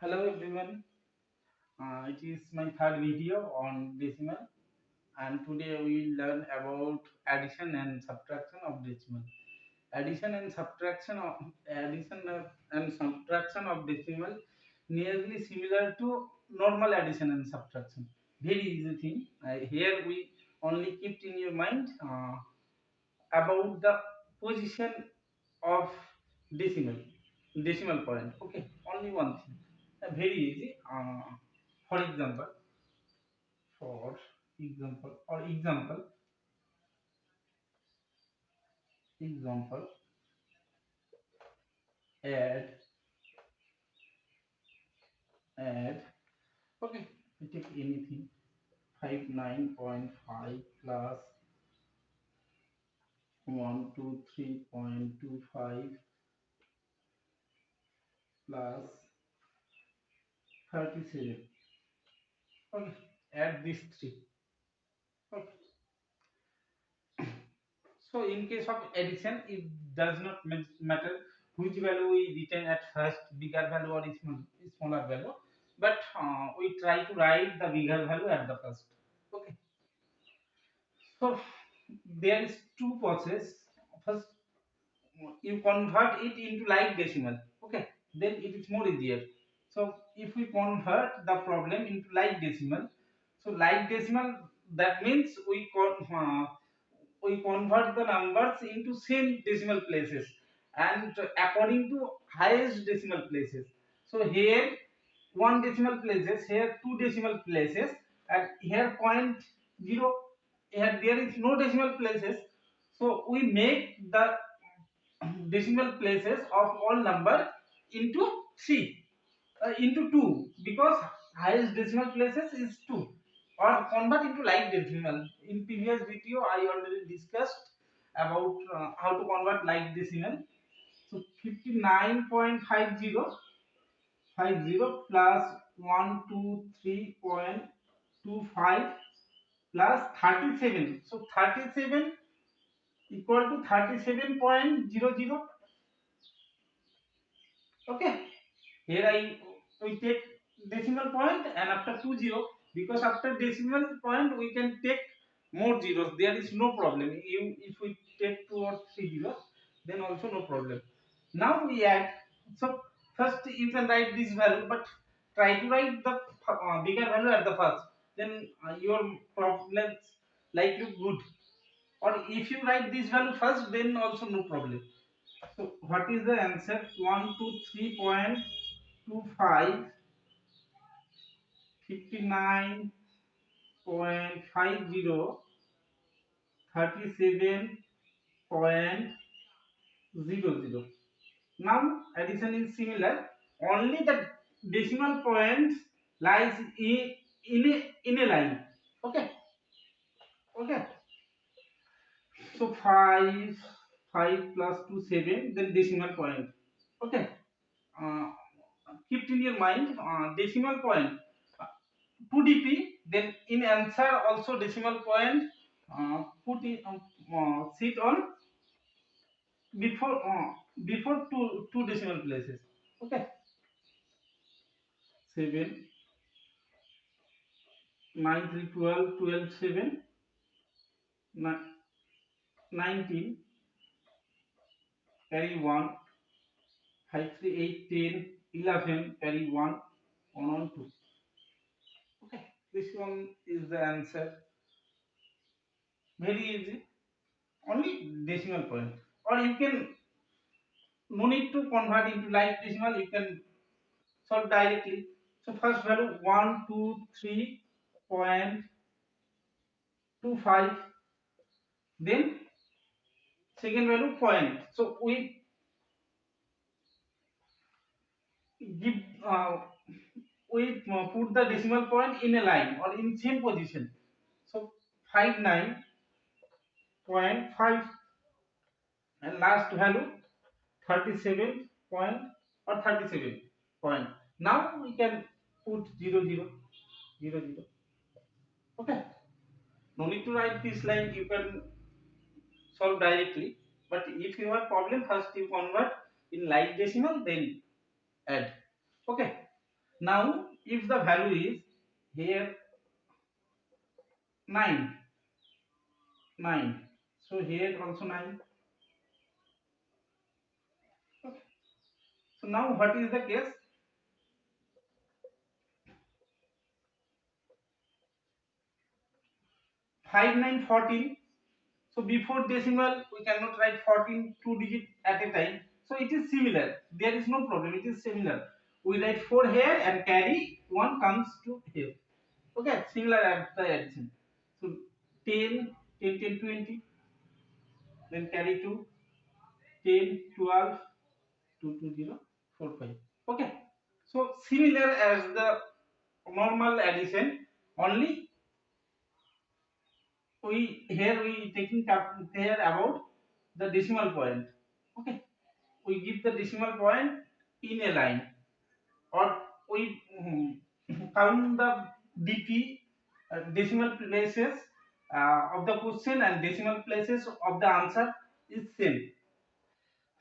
Hello everyone, it is my third video on decimal, and today we will learn about addition and subtraction of decimal. Addition and subtraction of decimal nearly similar to normal addition and subtraction. Very easy thing. Here we only keep in your mind about the position of decimal decimal point. Okay, only one thing. Very easy. For example, for example, add add. Okay, we take anything. 59.5 plus 123.25 plus 37. Okay, add these three. Okay. So in case of addition, it does not matter which value we retain at first, bigger value or smaller value, but we try to write the bigger value at the first. Okay. So there is two process. First, you convert it into like decimal. Okay, then it is more easier. So if we convert the problem into like decimal, so like decimal, that means we convert the numbers into same decimal places and according to highest decimal places. So here one decimal places, here two decimal places, and here point zero, here there is no decimal places. So we make the decimal places of all number into 3, into 2, because highest decimal places is 2, or convert into like decimal. In previous video I already discussed about how to convert like decimal. So 59.50 plus 123.25 plus 37. So 37 equal to 37.00. Okay, here I we take decimal point and after 20, because after decimal point we can take more zeros, there is no problem. If we take 2 or 3 zeros, then also no problem. Now we add. So first you can write this value, but try to write the bigger value at the first, then your problems likely good. Or if you write this value first, then also no problem. So what is the answer? 123.25, 59.50, 37.00. Now addition is similar. Only the decimal point lies in a line. Okay. Okay. So 5 plus 2 7, then decimal point. Okay. Uh, Keep in your mind decimal point 2 dp, then in answer also decimal point put in sit on before two decimal places. Okay, 7 9 3 12 12 7 19 carry 1 5 3 8 10 11 carry 1 on 2. Okay, this one is the answer. Very easy, only decimal point. Or you can, no need to convert into like decimal, you can solve directly. So first value 123.25, then second value point. So we give put the decimal point in a line or in same position. So 59.5, and last value 37 point or 37 point. Now we can put 0 0 0 0. Okay, no need to write this line, you can solve directly. But if you have problem, first you convert in like decimal, then add. Okay. Now if the value is here 9, 9, so here also 9. Okay. So now what is the case? 5 9 14. So before decimal we cannot write 14 two digit at a time. So it is similar. There is no problem. It is similar. We write 4 here and carry 1 comes to here. Okay, similar at the addition. So 10, 10, 10, 20, then carry 2, 10, 12, 2, 2, 0, 4, 5. Okay. So similar as the normal addition, only we taking care about the decimal point. Okay, we give the decimal point in a line, or we count the dp decimal places of the question and decimal places of the answer is same.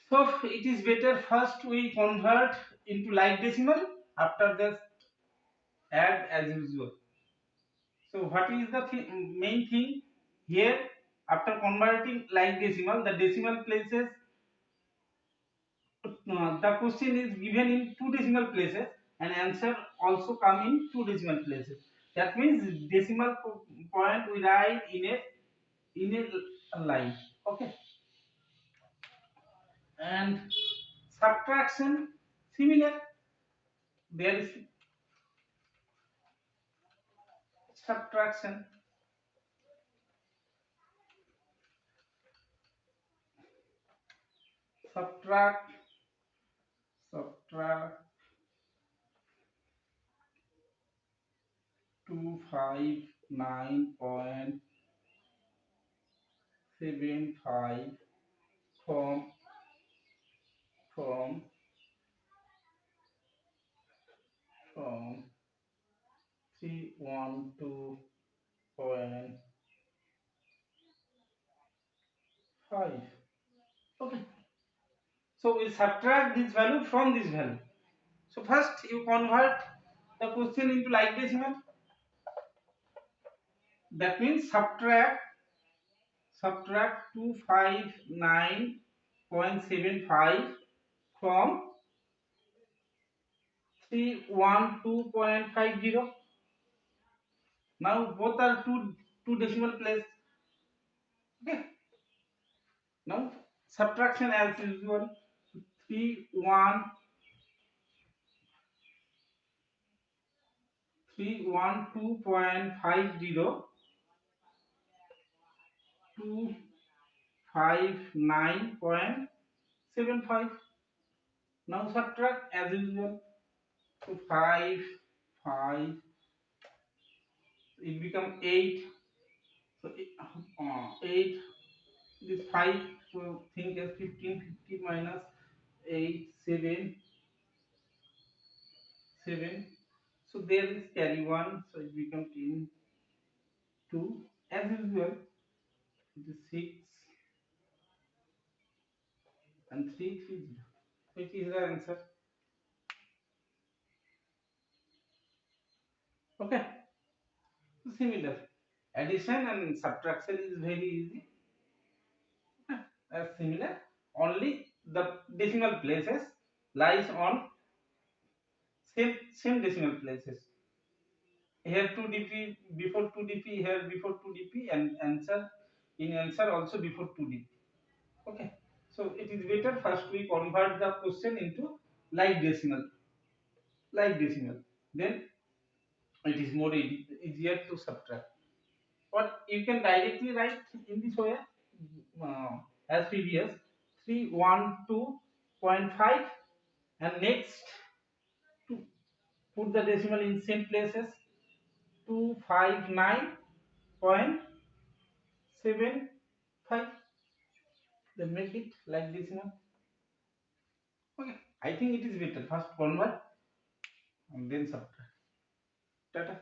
So it is better first we convert into like decimal, after this add as usual. So what is the main thing here? After converting like decimal, the decimal places, the question is given in two decimal places and answer also come in two decimal places. That means decimal point we write in a line. Okay, and subtraction similar. There is subtraction. Subtract, subtract 259.75 from from 312.5. Okay, so we subtract this value from this value. So first you convert the question into like decimal. That means subtract 259.75 from 312.50. Now both are two decimal place. Okay. Now subtraction as usual. 312.50 to 59.75. Now subtract as usual. So 5, it become 8. So 8, this 5, so think as 15, 50 minus 8, 7, 7. So there is carry 1, so it becomes 10, 2. As usual, it is 6 and 3, 3, 0. Which is the answer? Okay, so similar. Addition and subtraction is very easy. As similar, only the decimal places lies on same decimal places. Here 2 dp, before 2 dp, here before 2 dp, and answer in answer also before 2 dp. Okay, so it is better first we convert the question into like decimal, then it is more easier to subtract. What you can directly write in this way, uh, as previous, 312.5, and next to put the decimal in same places, 259.75, then make it like decimal. Okay, I think it is better first convert and then subtract. Tata.